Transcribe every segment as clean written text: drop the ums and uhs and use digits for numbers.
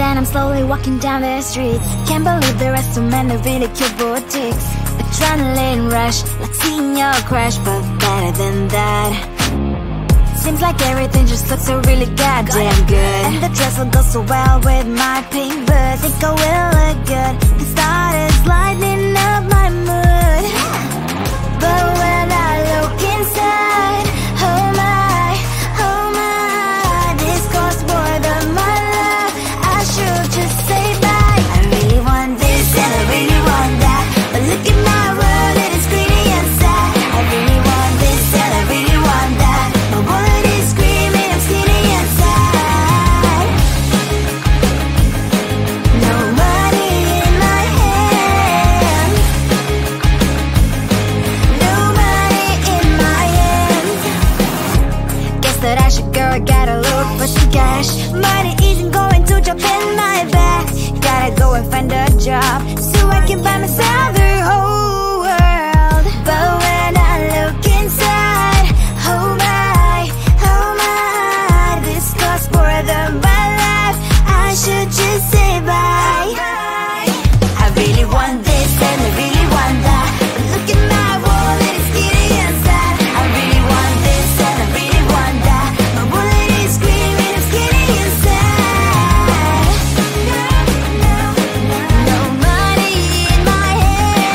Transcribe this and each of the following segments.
and I'm slowly walking down the streets. Can't believe there are so many really cute boutiques. Adrenaline rush, like seeing your crush, but better than that. Seems like everything just looks so really goddamn good. And the dress will go so well with my pink boots. Think I will look good, the started lightening up my mood. But when I look inside, oh my, this costs more than my love. I should just say bye. I really want this and I really want that, but look at my world and it's greedy and sad. I really want this and I really want that, my wallet is screaming, I'm skinny and sad. No money in my hands, no money in my hands. Guess that I should go, I gotta look for some cash. Money isn't going to drop in my bag. Gotta go and find a job so I can buy myself the whole world. But when I look inside, oh my, this costs more than my life. I should just say bye. I really want this and I really want that, but look at my wallet, it's skinny and sad. I really want this and I really want that, my wallet is screaming, I'm skinny and sad. No money in my hands,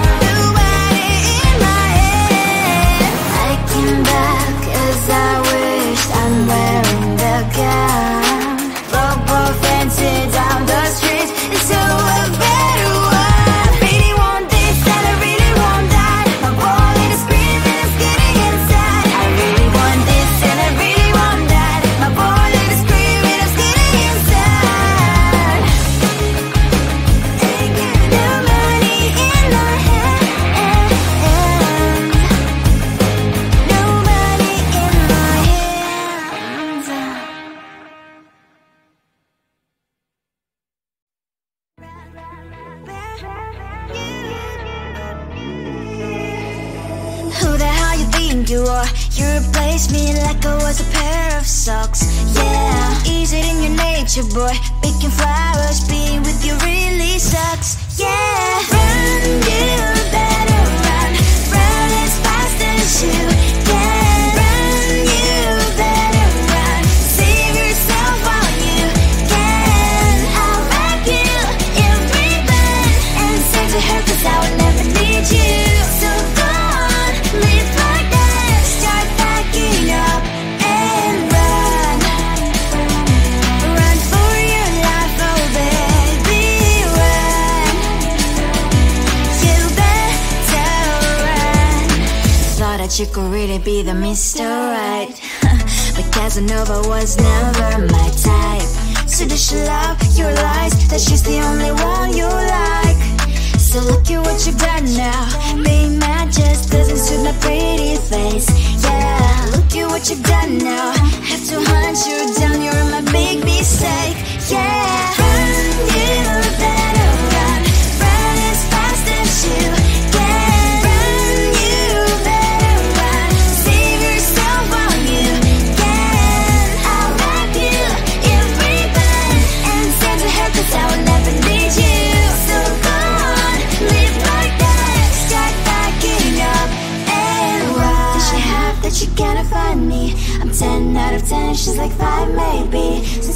no money in my hands. I came back as I wished, I'm wearing the gown. Football fancy down the street into a better one. I really want this and I really want that, my wallet is screaming, I'm skinny and sad. I really want this and I really want that, my wallet is screaming, I'm skinny and sad. No money in my hands, no money in my hands. Who the hell you think you are? You replaced me like I was a pair of socks. Yeah, is it in your nature, boy? Picking flowers, being with you really sucks. Yeah, run, you better run, run as fast as you can. Run, you better run, save yourself while you can. I'll wrap you in ribbon and send to her 'cause I will never need you. So go on, live like that, start backing up and run. Run for your life, oh baby, run. You better run. Thought that you could really be the Mr. Right, but Casanova was never my type. So does she love your lies, that she's the only one you like? So look at what you've done now, being mad just doesn't suit my pretty face. Yeah, look at what you've done now, have to hunt you down, you're my big mistake. Yeah, run, you better run, run as fast as you can. Run, you better run, save yourself while you can. I'll wrap you in ribbon and send to her 'cause I will never need you. So go on, live like that, start backing up and run. Does she have that she cannot find me? I'm 10 out of 10, she's like 5 maybe. So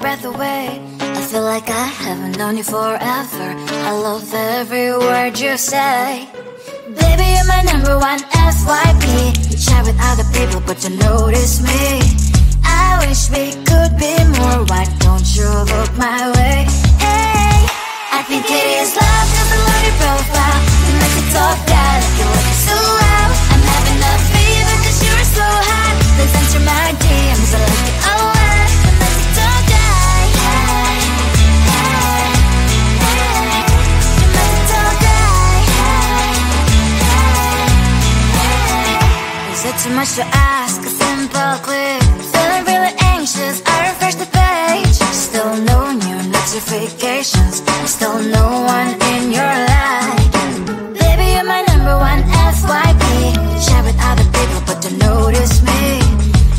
breath away. I feel like I haven't known you forever. I love every word you say. Baby, you're my number one FYP. You chat with other people but you notice me. I wish we could be more. Why don't you look my way? Hey, I think it is love, cause I love your profile. You make me talk bad, like you look so well. I'm having a fever cause you're so hot. Please answer my DMs, I like it a lot. You make me talk bad. Hey, hey, hey. You make me talk bad. Hey, hey, hey. Is it too much to ask? A simple click. Feeling really anxious, I refresh the page. Still no new notifications. Still no one in your life. Baby, you're my number one FYP. Share with other people but don't notice me.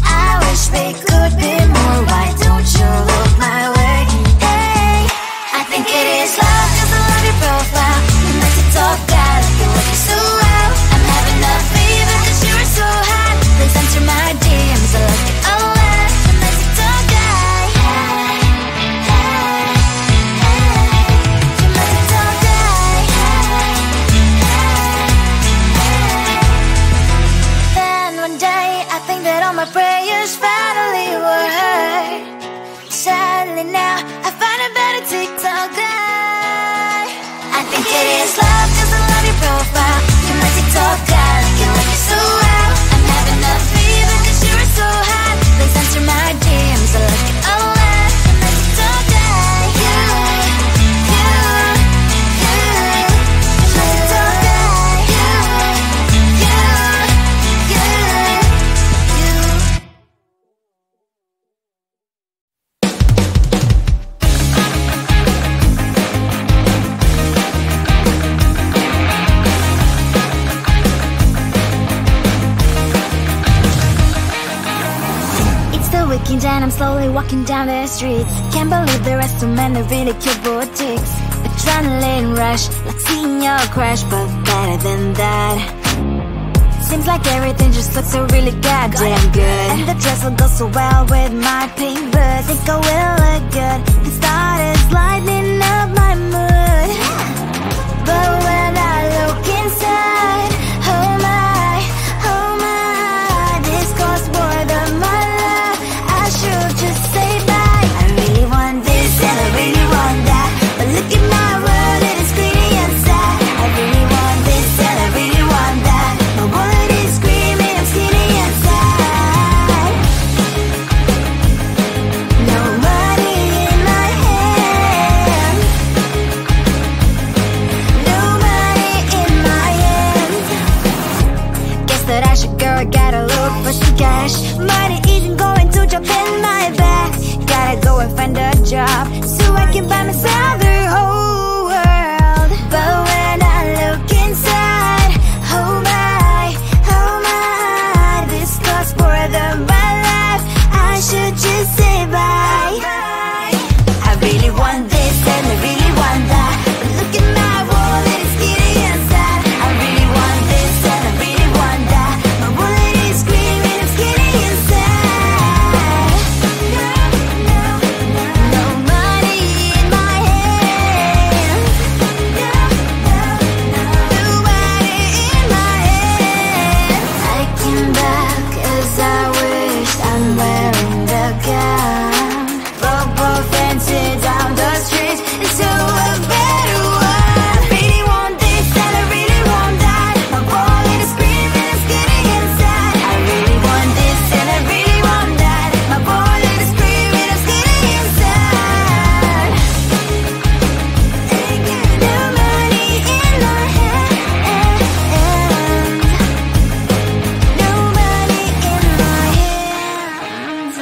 I wish we could be more. Why don't you look my way? Hey, I think it is love cause I love your profile. You make it talk bad, like you look so well. I'm having a fever cause you're so hot. Please answer my DMs, I like it a lot. You make it talk bad. Hey, hey, hey. You make it talk bad. Hey, hey, hey. Then one day I think that all my prayers finally were heard. Sadly now I find a better TikTok guy. I think it is love cause I love your profile. You make it talk bad, like you look so well. I'm having a fever cause you're so hot. Please answer my DMs, I like it a lot. You make it talk bad. You make it talk bad. It's the weekend and I'm slowly walking down the streets. Can't believe there are so many really cute boutiques. Adrenaline rush, like seeing your crush, but better than that. Seems like everything just looks so really goddamn good. And the dress will go so well with my pink boots. Think I will look good. It started lightening up my mood. But when I look inside, oh my, this costs more than my love. I should just say bye. I really want this and I really want that, but look at my world, it is pretty and sad. I really want this and I really want that. My wallet is screaming, I'm skinny and sad. No money in my hand. No money in my hand. Guess that I should go, gotta look for some cash. Money isn't going to jump in my back. Gotta go and find a job so I can buy myself the whole world. But when I look inside, oh my, this costs more than my life. I should just say bye. I really want this and I really want that, but look at my wallet, it's skinny and sad. I really want this and I really want that. My wallet is screaming, I'm skinny and sad. No money in my hand. Nobody in my hand. I came back as I wished. I'm wearing the gown. Bobo fancy down the street into a better one. Really want this and I really want that. My wallet is screaming, I'm skinny inside. I really want this and I really want that. My wallet is screaming, I'm skinny inside. Ain't got no money in my hand. No money in my hands.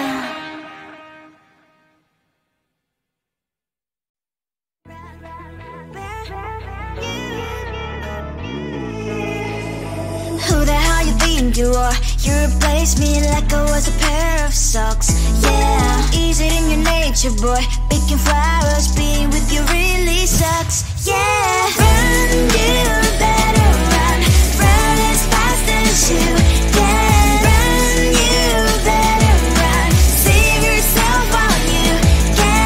Who the hell you think you are? You replaced me like I was a pair of socks. Yeah, is it in your nature, boy? Picking flowers, being with you really sucks. Yeah, run, you better run. Run as fast as you can. Run, you better run. Save yourself while you can.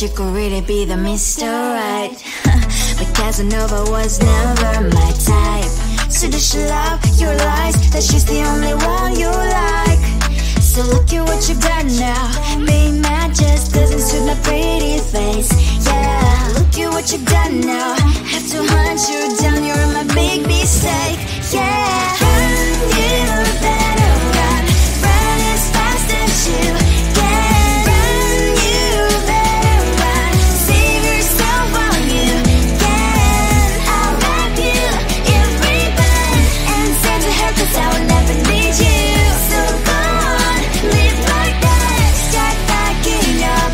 you could really be the Mr. Right. But Casanova was never my type. So does she love your lies, that she's the only one you like? So look at what you've done now. Being mad just doesn't suit my pretty face. Yeah, look at what you've done now. Have to hunt you down, you're my big mistake. Yeah, run, you better run. Run as fast as you can. Run, you better run. Save yourself while you can. I'll wrap you in ribbon and send to her, 'cause I will never need you. So go on, live like that. Start backing up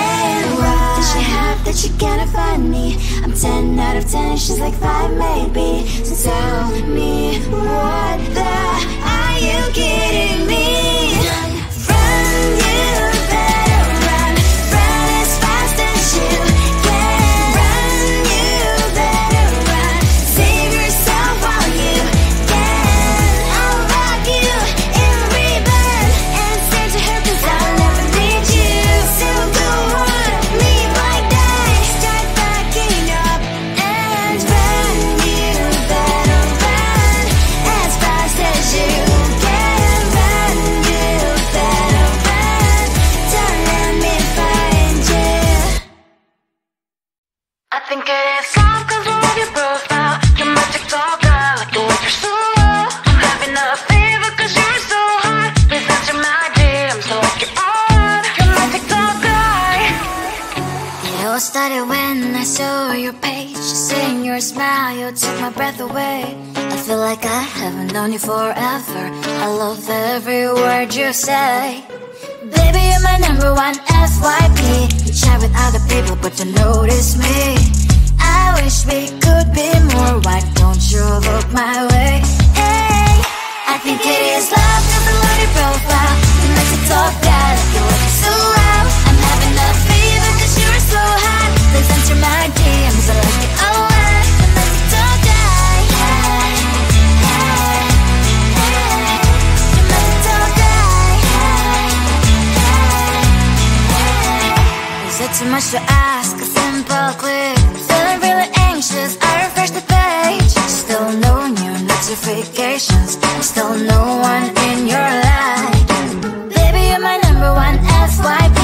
and run. Does she have that she cannot find me? I'm 10 out of 10, she's like 5 maybe. So tell me, what the are you kidding me? Run, you better run. Run as fast as you can. Run, you better run. Save yourself while you can. I'll rock you in ribbon and send to her, 'cause I'll never need you. So go on, leave like that. Start backing up and run. You better run as fast as you can. Run, you better run. Don't let me find you. I think it is love 'cause I love your profile. Your magic talk, I like the way you're so low. I'm having a fever 'cause you're so hot. Please answer my DMs, I like your on. Your magic talk, it all started when I saw your page. Seeing your smile, you took my breath away. I feel like I haven't known you forever. I love every word you say. Baby, you're my number one FYP. You chat with other people, but you notice me. I wish we could be more. Why don't you look my way? Hey, I think it is love 'cause I love your profile. You like to talk that, you look so well. I'm having a fever 'cause you're so hot. Please answer my DMs, I like it all. You like to talk that, hey, hey, hey. You like to talk that, hey, hey, hey. Is it too much to ask? A simple click. Feeling really anxious, I refresh the page. Still no new notifications. Still no one in your life. Baby, you're my number one FYP.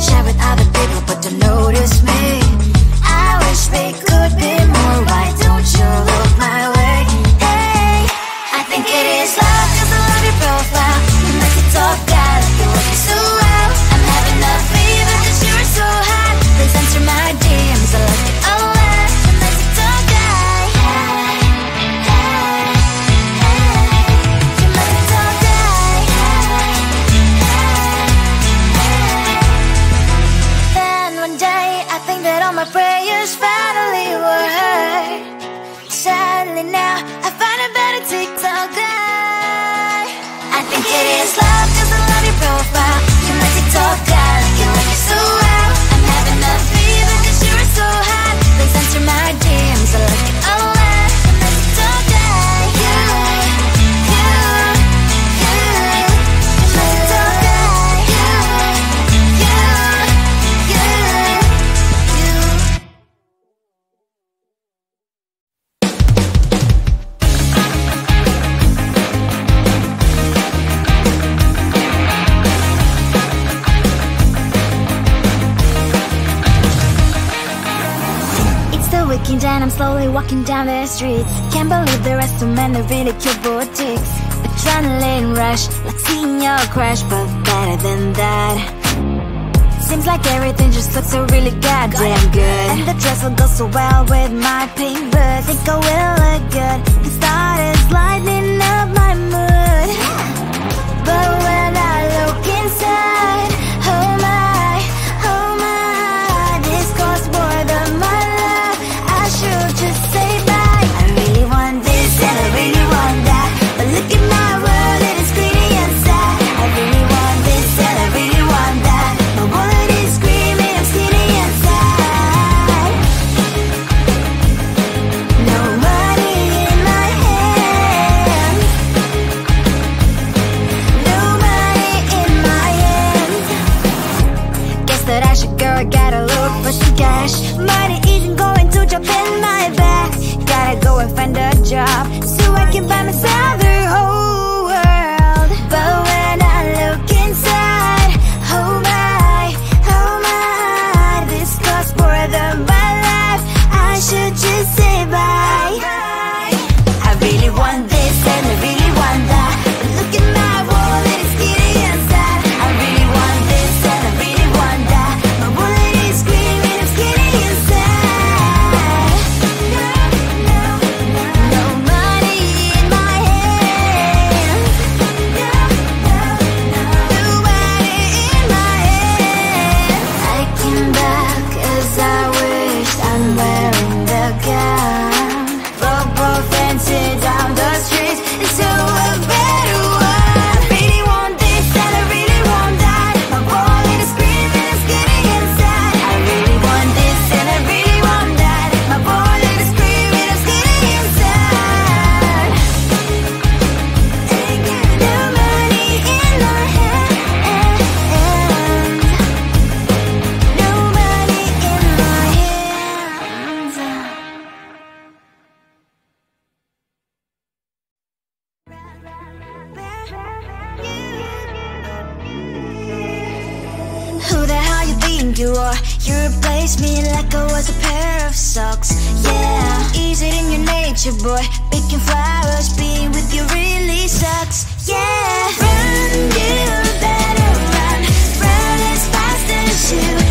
Share with other people, but don't notice me. I wish we could be more. Why don't you look my way? Hey, I think it is love 'cause I love your profile. You like to talk that, you look so well. I'm having a fever 'cause you're so hot. Please answer my DMs, I like it all. You like to talk that, hey, hey, hey. You like to talk that, hey, hey, hey. Then one day I think that all my prayers finally were heard. Sadly now I find a better TikTok guy. I think it is love 'cause I love your profile. You like to talk that, you like it so well. I'm having a fever 'cause you're so hot. Please answer my DMs, I like it all. You like to talk that, you like to talk that, you. It's the weekend and I'm slowly walking down the streets. Can't believe there are so many really cute boutiques. Adrenaline rush, like seeing your crush, but better than that. Seems like everything just looks so really goddamn good. And the dress will go so well with my pink boots. Think I will look good. It started lighting up my mood. But when I look inside, oh my, this costs more than my love. I should just say bye. I really want this and I really want that, but look at my world, it is pretty inside. I really want this and I really want that. My wallet is screaming, I'm skinny inside. No money in my hand. you are. You replaced me like I was a pair of socks. Yeah, is it in your nature, boy? Picking flowers, being with you really sucks. Yeah, run, you better run. Run as fast as you